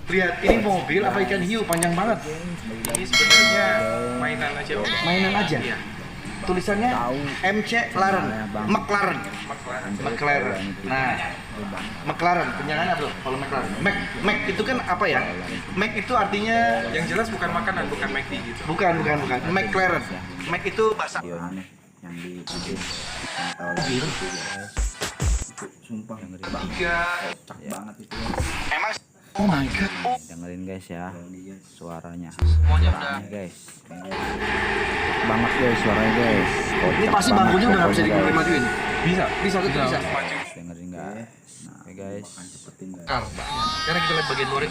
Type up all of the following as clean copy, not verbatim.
Lihat, ini mobil apa ikan hiu panjang banget. Ini sebenarnya mainan aja Om. Mainan aja. Iya. Tulisannya MC McLaren. McLaren. McLaren. Nah, McLaren penyangannya apa tuh? Kalau McLaren. Mac itu kan apa ya? Mac itu artinya Yang jelas bukan makanan, bukan McD gitu. bukan. McLaren. Mac itu bahasa videonya nih yang dibikin mobil. sumpah dengerin Tiga. kocak banget itu. Emang oh my god. Oh, Dengerin guys ya suaranya. semuanya udah. Suaranya guys. Banget guys suaranya guys. Ini pasti bangkunya udah nggak bisa dimajuin. Bisa. Bisa tuh bisa. Maju. Dengerin guys. Nah, oke guys. Cepetin guys. Kar. Sekarang kita lihat bagian luar.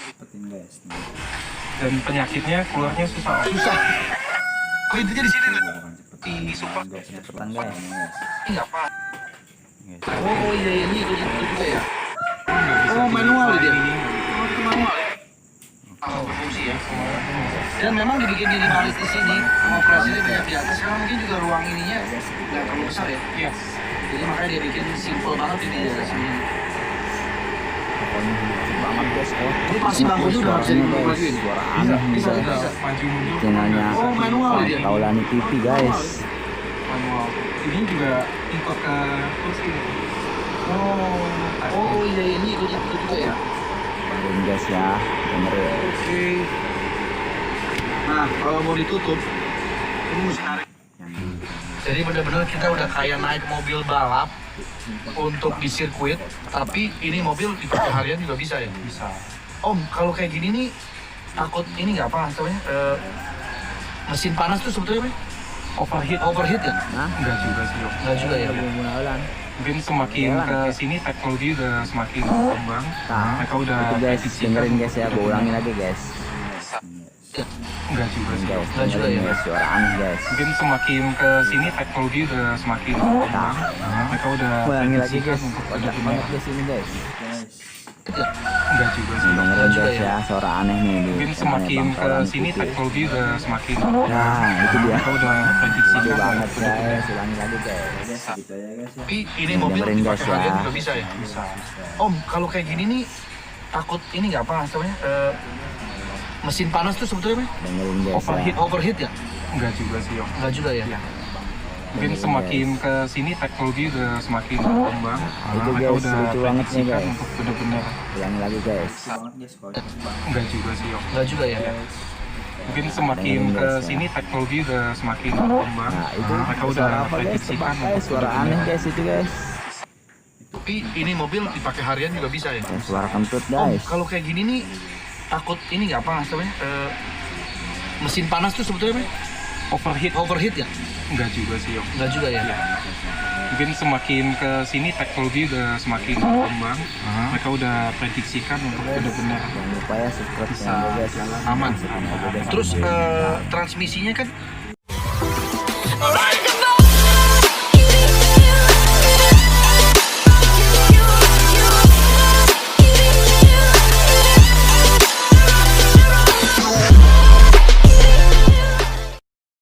Cepetin guys. Nah, Dan penyakitnya keluarnya susah. Susah. Oh, intinya di sini nih. akan cepetin. Sumpah. Guys, cepetan guys. Ini nggak apa. Guys. Oh iya ini itu juga ya. Oh manual dia. Oh itu manual ya. Oh fungsi ya. Dan memang dibikin minimalis di sini. Operasinya banyak di atas. Karena mungkin juga ruang ininya nggak terlalu besar ya. Yes. Jadi makanya dia bikin simple banget ini di atas sini. Pokoknya banget guys. Ini pasti bangkunya udah nggak bisa dimajuin. Suara Bisa. aneh Bisa. nih guys. Bisa. Maju mundur. Channelnya Oh manual dia. Taulani TV guys. Manual. Ini juga import ke Turki. Oh iya ini itu juga ya. Dengerin guys ya. Dengerin. Oke. Nah kalau mau ditutup ini mesti tarik. Yang Jadi benar-benar kita udah kayak naik mobil balap untuk di sirkuit, tapi ini mobil dipakai harian juga bisa ya? Bisa. Om, kalau kayak gini nih takut ini nggak apa namanya? Mesin panas tuh sebetulnya apa? Overheat. Overheat ya? Nah, Enggak juga sih Om. Nggak juga ya? mudah-mudahan. Mungkin semakin ke sini teknologi udah semakin berkembang. Nah, Mereka udah itu guys, prediksikan dengerin guys ya, gue ulangin lagi guys. Enggak juga sih Om. Guys, Nggak juga dengerin ya? guys, suara aneh guys. Mungkin semakin ke sini teknologi udah semakin berkembang. Mereka udah Ulangin lagi prediksikan guys, untuk kocak benar-benar. banget guys ini guys. Enggak juga sih Om. Dengerin juga guys ya? ya, suara aneh nih di Mungkin channelnya semakin Bang ke Taulani sini TV. teknologi udah semakin Nah, itu dia. Mereka udah prediksikan Itu banget untuk benar-benar. guys, ulangin lagi guys. Gitu ya guys ya. Tapi ini mobil Dengerin guys dipakai harian ya. juga bisa ya? Bisa. Om, kalau kayak gini nih takut ini nggak apa namanya? Mesin panas tuh sebetulnya apa? Dengerin guys Overheat. ya. Overheat ya? Enggak juga sih Om. Nggak juga ya? Iya. Mungkin semakin ke sini teknologi udah semakin berkembang. Itu Mereka guys, udah lucu banget nih prediksikan guys. untuk benar-benar. Ulangin lagi guys. Enggak juga sih Om. Nggak juga ya? Mungkin semakin Dengerin ke guys, ya. sini teknologi udah semakin berkembang. Nah, itu Mereka udah suara apa guys? prediksikan Tebak guys, untuk suara aneh benar-benar. guys itu guys. Tapi ini mobil dipakai harian juga bisa ya? Dan suara kentut Om, guys. kalau kayak gini nih takut ini nggak apa namanya? Mesin panas tuh sebetulnya apa? Overheat. Overheat ya? Enggak juga sih Om. Nggak juga ya? Iya. Mungkin semakin ke sini teknologi udah semakin berkembang. Mereka udah prediksikan untuk benar-benar Jangan lupa ya subscribe Bisa. channel gue guys. Aman. Terus transmisinya kan